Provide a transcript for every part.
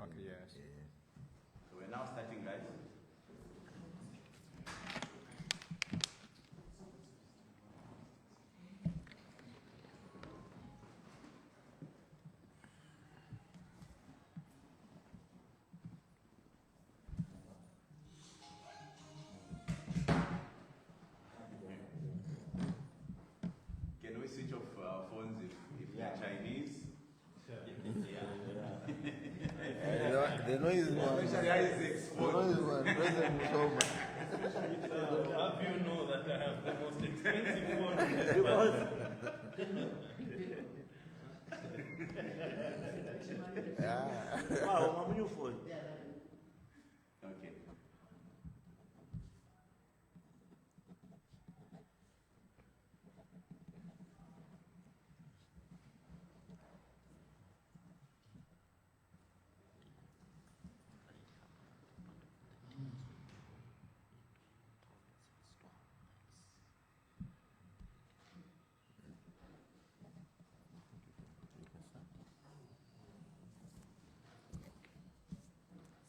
Okay, yes. So we're now starting, guys. Can we switch off our phones if we are Chinese? The noise one. President Musoma. Have you know that I have the most expensive phone in this world? Wow, I'm new phone. Okay.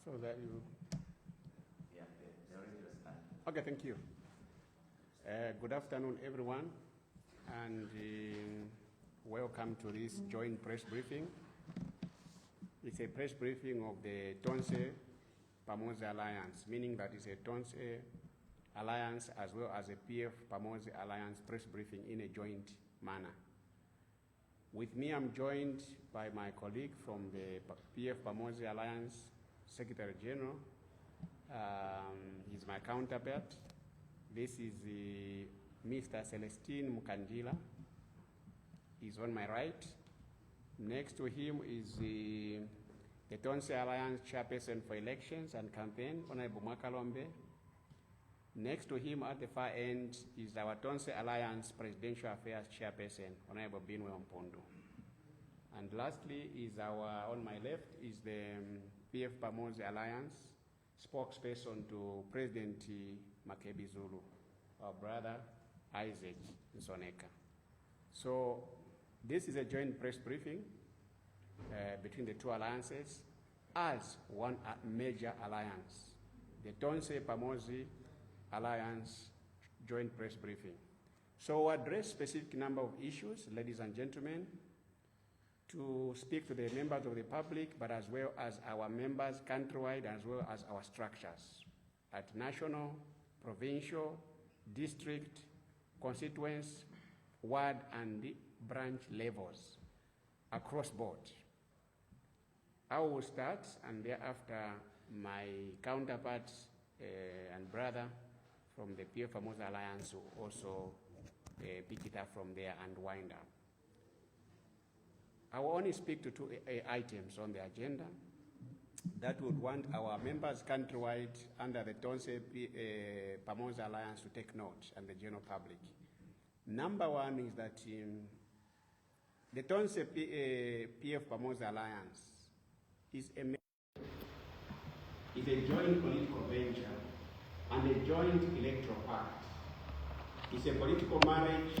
So that you. Yeah, they're ready to start. Okay, thank you. Good afternoon, everyone, and welcome to this joint press briefing. It's a press briefing of the Tonse Pamosi Alliance, meaning that it's a Tonse Alliance as well as a PF Pamosi Alliance press briefing in a joint manner. With me, I'm joined by my colleague from the PF Pamosi Alliance, Secretary General. He's my counterpart. This is Mr. Celestine Mukandila. He's on my right. Next to him is the Tonse Alliance Chairperson for Elections and Campaign, Honorable Makalombe. Next to him at the far end is our Tonse Alliance Presidential Affairs Chairperson, Honorable Binwe Mpondo. And lastly is on my left is the PF Pamosi Alliance spokesperson to President Makebi Zulu, our brother Isaac Nsoneka. So this is a joint press briefing between the two alliances as one major alliance, the Tonse Pamosi Alliance joint press briefing. So we'll address specific number of issues, ladies and gentlemen, to speak to the members of the public, but as well as our members countrywide, as well as our structures at national, provincial, district, constituents, ward, and branch levels across board. I will start, and thereafter my counterpart and brother from the PF Pamosi Alliance will also pick it up from there and wind up. I will only speak to two items on the agenda that would want our members countrywide under the Tonse Pamosi Alliance to take note and the general public. Number one is that the Tonse PF Pamosi Alliance is a joint political venture and a joint electoral pact. It's a political marriage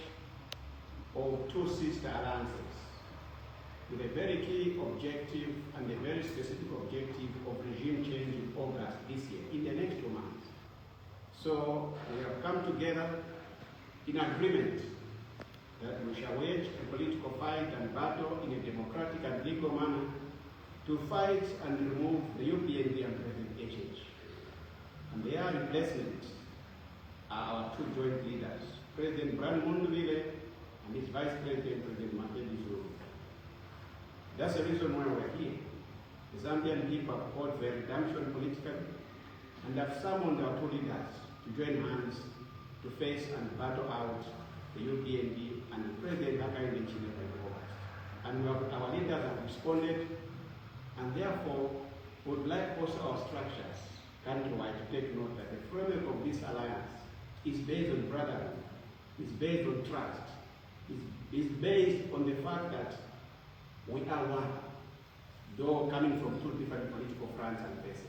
of two sister alliances with a very key objective and a very specific objective of regime change in August this year, in the next 2 months. So we have come together in agreement that we shall wage a political fight and battle in a democratic and legal manner to fight and remove the UPND and President HH. And their replacement are our two joint leaders, President Brian Munduvile and his Vice President, President Makebi Zulu. That's the reason why we're here. The Zambian people have called for a redemption politically and have summoned our two leaders to join hands to face and battle out the UPND and the President Hakainde Chile by August. And our leaders have responded, and therefore would like also our structures countrywide to take note that the framework of this alliance is based on brotherhood, is based on trust, is based on the fact that we are one, though coming from two different political fronts and faces.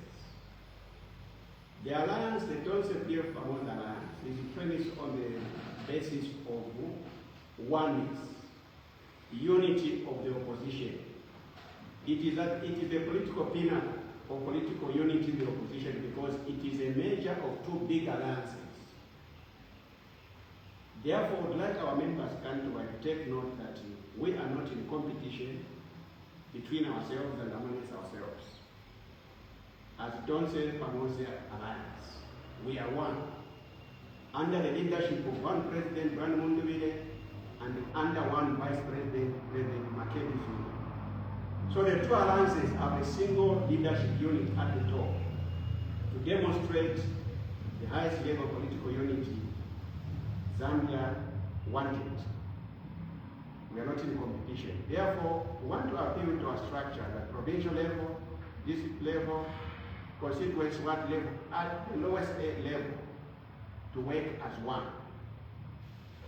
The alliance, the Tonse PF Pamosi Alliance, is premised on the basis of oneness, unity of the opposition, It is a political pinnacle of political unity in the opposition because it is a measure of two big alliances. Therefore, I would like our members countrywide to take note that we are not in competition between ourselves and amongst ourselves. As Don said, Pamosia Alliance, we are one. Under the leadership of one President, Brand Munduvile, and under one Vice President, President Makebi Zulu. So the two alliances have a single leadership unit at the top to demonstrate the highest level of political unity Zambia wanted. We are not in competition. Therefore, we want to appeal to our structure at provincial level, district level, constituency ward level, at the lowest level, to work as one.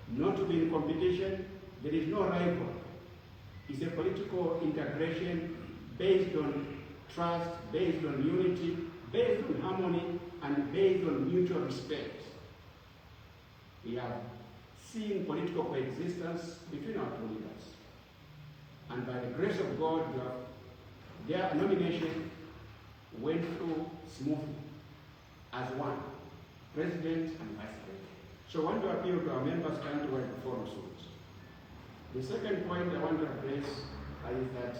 Not to be in competition, there is no rival. It's a political integration based on trust, based on unity, based on harmony, and based on mutual respect. We have seen political coexistence between our two leaders. And by the grace of God, their nomination went through smoothly as one, President and Vice President. So I want to appeal to our members countrywide to follow suit. The second point I want to address is that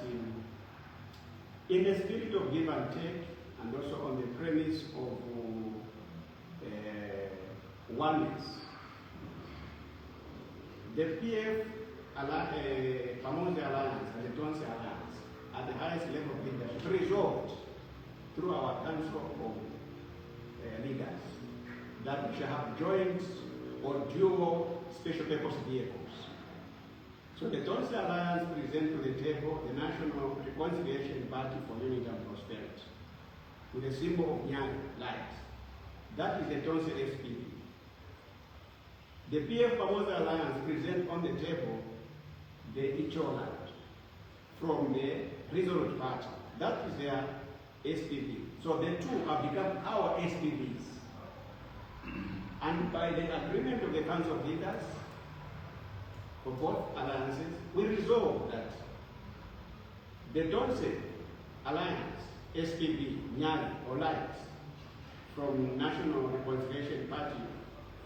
in the spirit of give and take, and also on the premise of oneness, the PF Pamoja Alliance and the Tonsi Alliance at the highest level of leadership resolved through our council of leaders that we shall have joint or dual special purpose vehicles. So the Tonsi Alliance present to the table the National Reconciliation Party for Unity and Prosperity with a symbol of Nyang, light. That is the Tonsi SPP. The PF Pamoja Alliance present on the table the Electoral from the Resolute Party. That is their SPP. So the two have become our SPPs. And by the agreement of the Council of Leaders for both alliances, we resolved that the Tonsi Alliance, SPP, Nyali, or Light, from National Reconciliation Party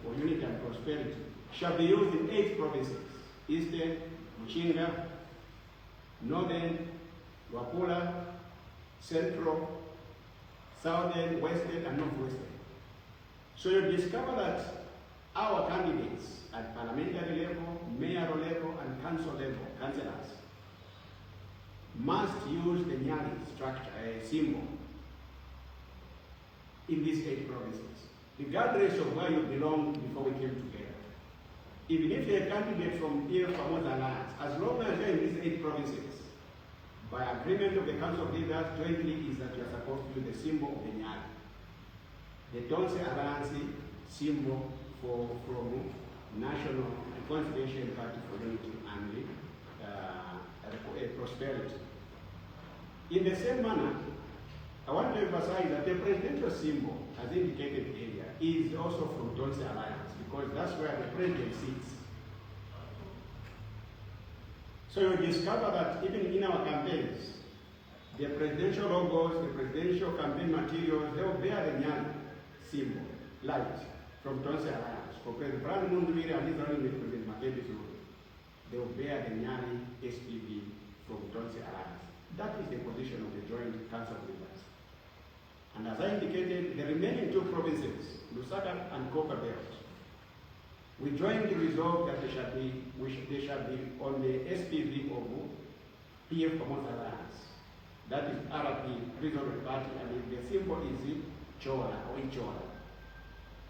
for Unity and Prosperity, shall be used in 8 provinces: Eastern, Mchinga, Northern, Wapula, Central, Southern, Western, and Northwestern. So you discover that our candidates at parliamentary level, mayoral level, and council level, councillors, must use the Nyali structure, symbol in these 8 provinces, regardless of where you belong before we came together. Even if you're a candidate from here from Pamoja Alliance, as long as you're in these 8 provinces, by agreement of the Council of Leaders jointly is that you're supposed to use the symbol of the Nyali. The Tonsi Alliance symbol from National Reconciliation Party for Unity and Prosperity. In the same manner, I want to emphasize that the presidential symbol, as indicated earlier, is also from Tonsi Alliance, because that's where the president sits. So you discover that even in our campaigns, the presidential logos, the presidential campaign materials, they will bear the Nyali symbol, light, from Tonsi Alliance. For President Brand Munduvile and his running with President Makebi Zulu, they will bear the Nyali SPV from Tonsi Alliance. That is the position of the Joint Council of Leaders. And as I indicated, the remaining 2 provinces, Lusaka and Copper Belt, we jointly resolved that they shall be on the SPV of PF Pamoja Alliance. That is RP, Resolute Party, and the symbol is Chola or Ichola.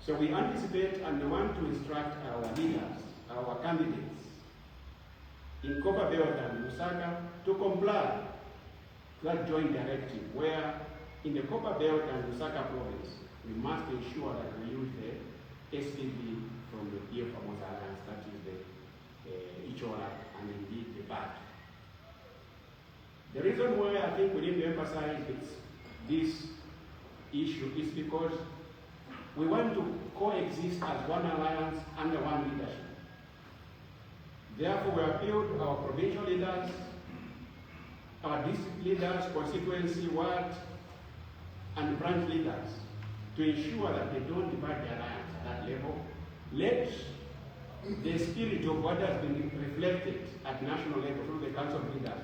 So we anticipate and we want to instruct our leaders, our candidates in Copper Belt and Lusaka to comply to that joint directive where in the Copper Belt and Lusaka province, we must ensure that we use the SPV from the PF Pamoja Alliance, that is the Ichola and indeed the BAT. The reason why I think we need to emphasize this issue is because we want to coexist as one alliance under one leadership. Therefore, we appeal to our provincial leaders our district leaders, constituency, ward, and branch leaders to ensure that they don't divide the alliance at that level. Let the spirit of what has been reflected at national level through the Council of Leaders,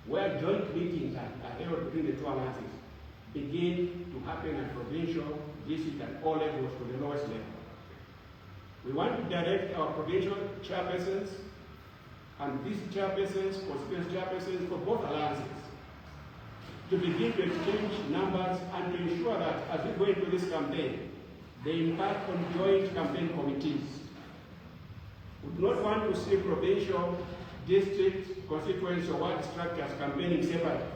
where joint meetings are held between the two alliances, begin to happen at provincial, district, and all levels to the lowest level. We want to direct our provincial chairpersons and these chairpersons, constituency chairpersons for both alliances to begin to exchange numbers and to ensure that as we go into this campaign, they impact on joint campaign committees. We do not want to see provincial, district, constituency, or ward structures campaigning separately.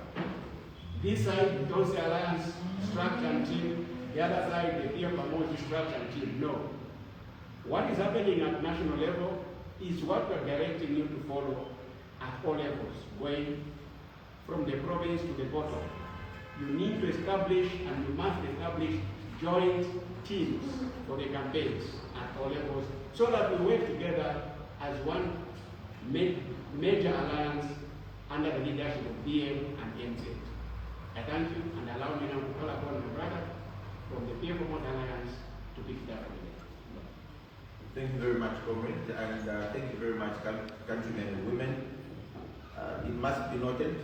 This side, don't say alliance structure and team, the other side, the peer promotion structure and team. No. What is happening at national level is what we're directing you to follow at all levels, going from the province to the bottom. You need to establish and you must establish joint teams for the campaigns at all levels so that we work together as one major alliance under the leadership of BM and MZ. I thank you and allow me now to call upon my brother from the Peer Promote Alliance to pick it up from there. Thank you very much, comrade, and thank you very much, countrymen and women. It must be noted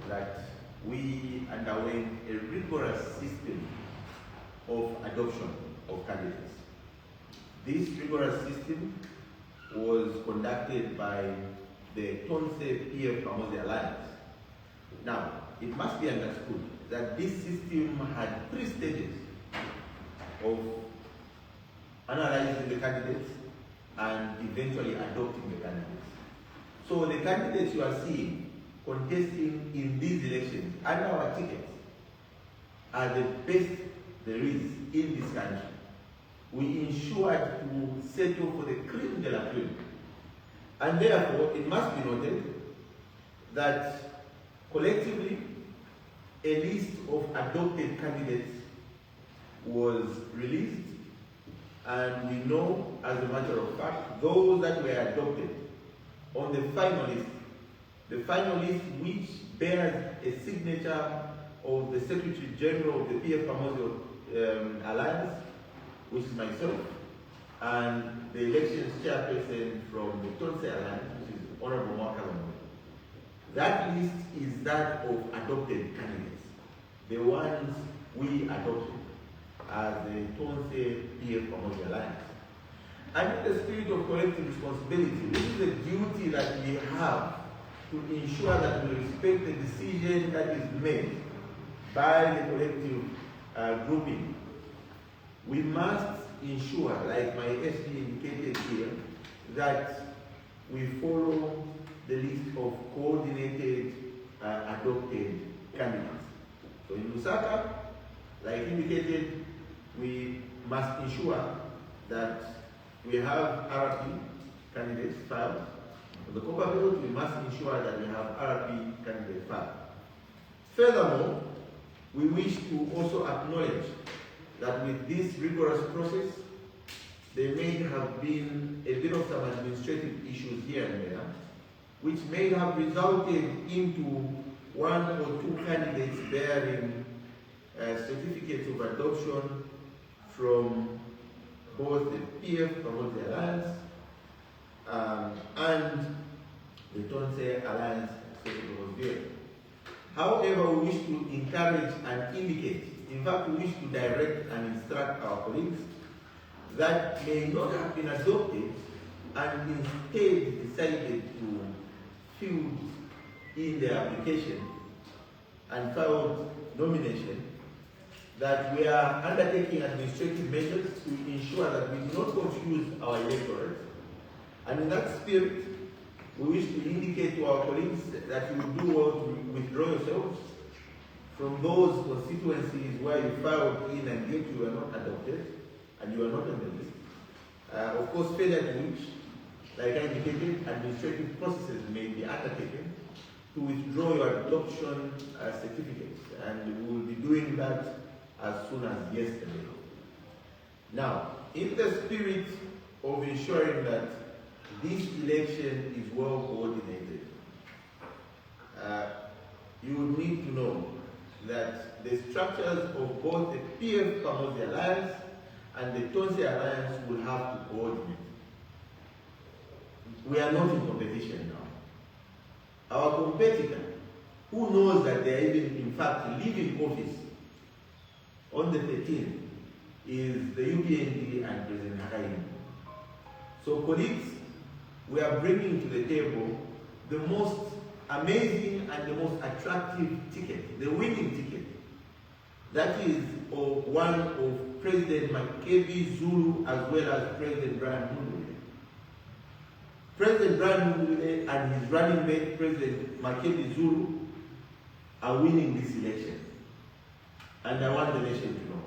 that we underwent a rigorous system of adoption of candidates. This rigorous system was conducted by the Tonse Peer Promote Alliance. Now, it must be understood that this system had 3 stages of analyzing the candidates and eventually adopting the candidates. So the candidates you are seeing contesting in these elections under our tickets are the best there is in this country. We ensured to settle for the creme de la creme. And therefore, it must be noted that collectively, a list of adopted candidates was released, and we know, as a matter of fact, those that were adopted on the final list which bears a signature of the Secretary General of the Peer Promote Alliance, which is myself, and the elections chairperson from the Tonse Alliance, which is Honorable Mwakalambo. That list is that of adopted candidates, the ones we adopted as the Tonse Peer Promote Alliance. And in the spirit of collective responsibility, this is a duty that we have to ensure that we respect the decision that is made by the collective grouping. We must ensure, like my SG indicated here, that we follow the list of coordinated adopted candidates. So in Lusaka, like indicated, we must ensure that we have RP candidates filed. For the Copper Belt, we must ensure that we have RP candidates filed. Furthermore, we wish to also acknowledge that with this rigorous process, there may have been a bit of some administrative issues here and there, which may have resulted into 1 or 2 candidates bearing certificates of adoption from both the PF Promote Alliance and the Tonse Alliance Secretary. However, we wish to encourage and indicate, in fact, we wish to direct and instruct our colleagues that may not have been adopted and instead decided to fill in their application and filed nomination, that we are undertaking administrative measures to ensure that we do not confuse our electorate. And in that spirit, we wish to indicate to our colleagues that you will do well to withdraw yourselves from those constituencies where you filed in and yet you were not adopted and you are not on the list. Of course, failure to which, like I indicated, administrative processes may be undertaken to withdraw your adoption certificates, and we will be doing that as soon as yesterday. Now, in the spirit of ensuring that this election is well coordinated, you would need to know that the structures of both the PF Pamosi Alliance and the Tonse Alliance will have to coordinate. We are not in competition now. Our competitor, who knows that they are even, in fact, leaving office on the 13th, is the UPND and President Hakainde. So colleagues, we are bringing to the table the most amazing and the most attractive ticket, the winning ticket. That is one of President Makebi Zulu as well as President Brian Mundubile. President Brian Mundubile and his running mate, President Makebi Zulu, are winning this election. And I want the nation to know.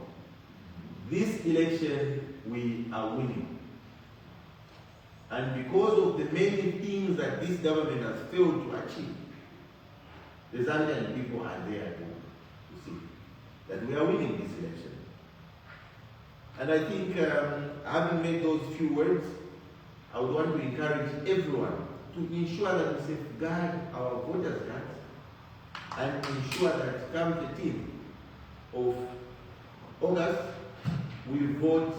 This election, we are winning. And because of the many things that this government has failed to achieve, the Zambian people are there to see that we are winning this election. And I think, having made those few words, I would want to encourage everyone to ensure that we safeguard our voters' rights and ensure that come the 10th of August, we vote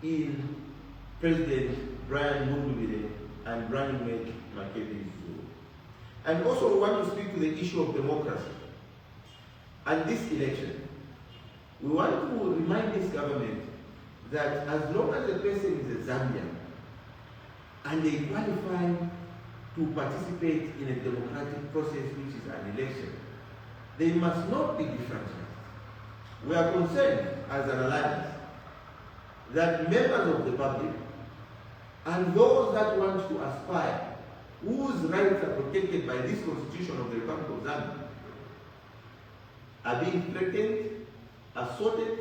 in President Brian Mundubile and running mate Makebi Zulu. And also we want to speak to the issue of democracy and this election. We want to remind this government that as long as a person is a Zambian and they qualify to participate in a democratic process which is an election, they must not be disfranchised. We are concerned as an alliance that members of the public and those that want to aspire, whose rights are protected by this Constitution of the Republic of Zambia, are being threatened, assaulted.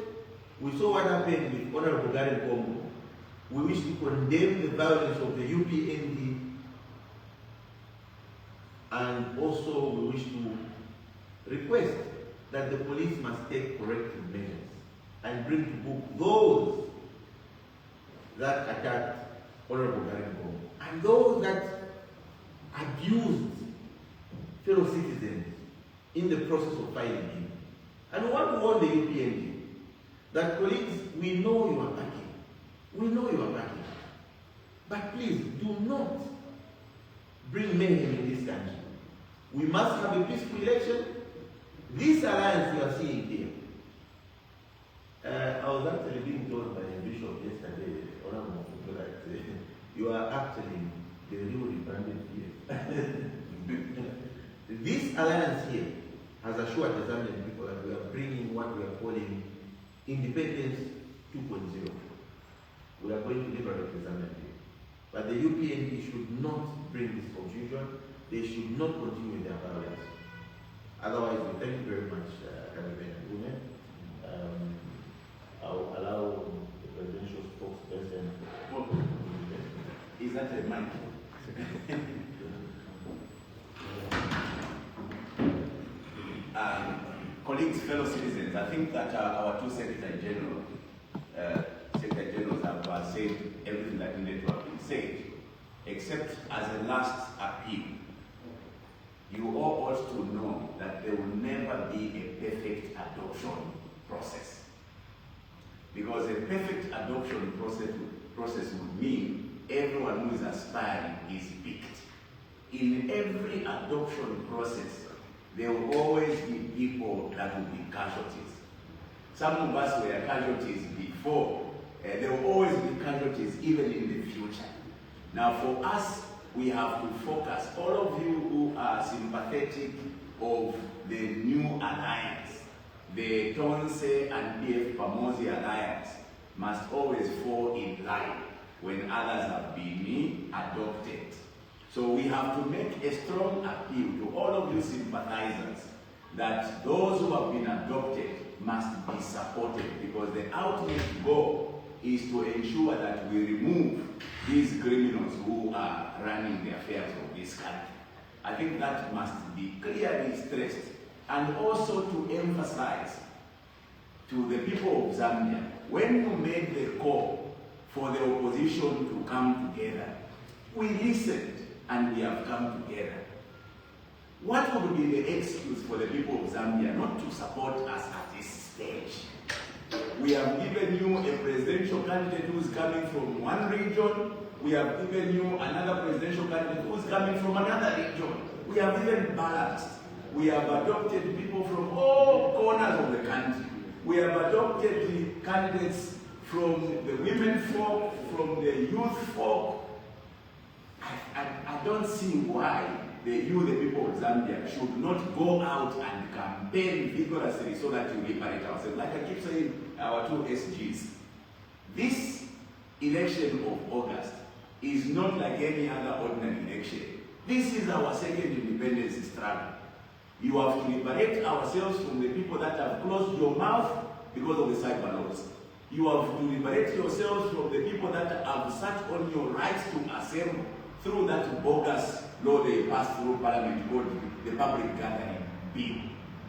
We saw what happened with Honorable Garen Congo. We wish to condemn the violence of the UPND, and also we wish to request that the police must take corrective measures and bring to book those that attacked Honorable Garen Congo and those that abused fellow citizens in the process of fighting him. And we want to warn the UPND that, colleagues, we know you are backing. We know you are backing. But please, do not bring mayhem in this country. We must have a peaceful election. This alliance you are seeing here, I was actually being told by a bishop yesterday, Honorable Mukandila, that you are actually the real rebranded here. This alliance here has assured the Zambian people that we are bringing what we are calling independence 2.0. We are going to liberate the Zambian people. But the UPND should not bring this confusion. They should not continue with their violence. Otherwise, we thank you very much, Kariben and women. I'll allow the presidential spokesperson. Is that a mic? Colleagues, fellow citizens, I think that our two Secretary Generals have said everything that needed to have been said, except as a last appeal. You all ought to know that there will never be a perfect adoption process. Because a perfect adoption process would mean everyone who is aspiring is picked. In every adoption process, there will always be people that will be casualties. Some of us were casualties before. There will always be casualties even in the future. Now for us, we have to focus. All of you who are sympathetic of the new alliance, the Tonse and PF Pamosi alliance, must always fall in line when others have been adopted. So we have to make a strong appeal to all of you sympathizers that those who have been adopted must be supported, because the ultimate goal is to ensure that we remove these criminals who are running the affairs of this country. I think that must be clearly stressed, and also to emphasize to the people of Zambia, when we made the call for the opposition to come together, we listened and we have come together. What would be the excuse for the people of Zambia not to support us at this stage? We have given you a presidential candidate who is coming from one region. We have given you another presidential candidate who is coming from another region. We have even balanced. We have adopted people from all corners of the country. We have adopted the candidates from the women folk, from the youth folk. I don't see why the people of Zambia should not go out and campaign vigorously so that we liberate ourselves. Like I keep saying, our two SGs. This election of August is not like any other ordinary election. This is our second independence struggle. You have to liberate ourselves from the people that have closed your mouth because of the cyber laws. You have to liberate yourselves from the people that have sat on your rights to assemble through that bogus law they passed through Parliament called the Public Gathering Bill.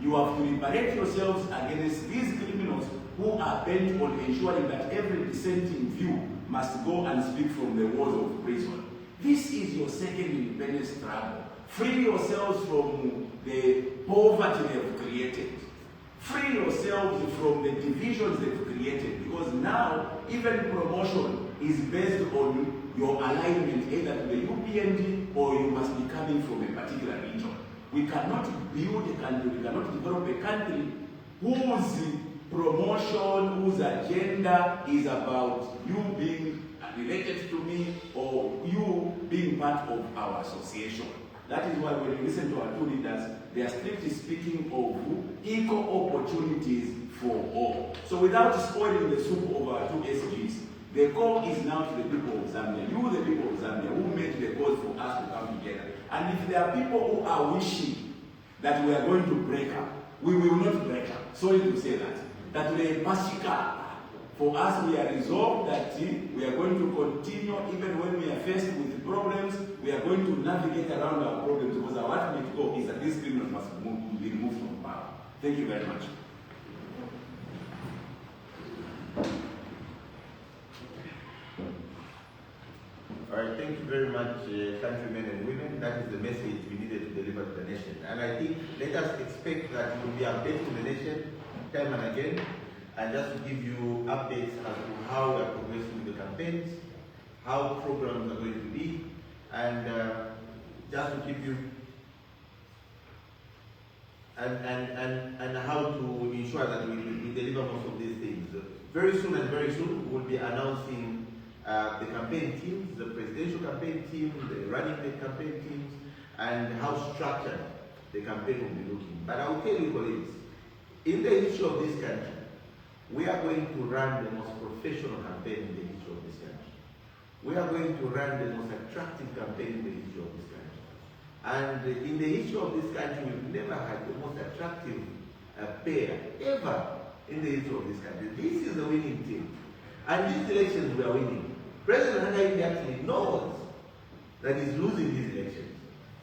You have to liberate yourselves against these criminals who are bent on ensuring that every dissenting view must go and speak from the walls of prison. This is your second independence struggle. Free yourselves from the poverty they've created. Free yourselves from the divisions they've created, because now even promotion is based on your alignment either to the UPND or you must be coming from a particular region. We cannot build a country, we cannot develop a country whose promotion, whose agenda is about you being related to me or you being part of our association. That is why when you listen to our two leaders, they are strictly speaking of equal opportunities for all. So without spoiling the soup of our two SGs, the call is now to the people of Zambia. You, the people of Zambia, who made the cause for us to come together. And if there are people who are wishing that we are going to break up, we will not break up. Sorry to say that. That we are pasika. For us, we are resolved that we are going to continue even when we are faced with problems. We are going to navigate around our problems because our ultimate goal is that these criminals must be removed from power. Thank you very much. All right, thank you very much, countrymen and women. That is the message we needed to deliver to the nation. And I think let us expect that we will be updating the nation time and again, and just to give you updates as to how we are progressing with the campaigns, how programs are going to be, and just to keep you and how to ensure that we deliver most of these things. Very soon, we'll be announcing the campaign teams, the presidential campaign team, the running mate campaign teams, and how structured the campaign will be looking. But I will tell you, colleagues, in the history of this country, we are going to run the most professional campaign in the history of this country. We are going to run the most attractive campaign in the history of this country. And in the history of this country, we've never had the most attractive pair ever in the history of this country. This is the winning team. And these elections we are winning. President Hakainde actually knows that he's losing these elections.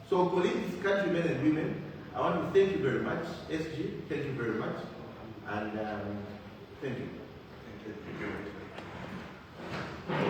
So colleagues, countrymen and women, I want to thank you very much. SG, thank you very much. And thank you. Thank you.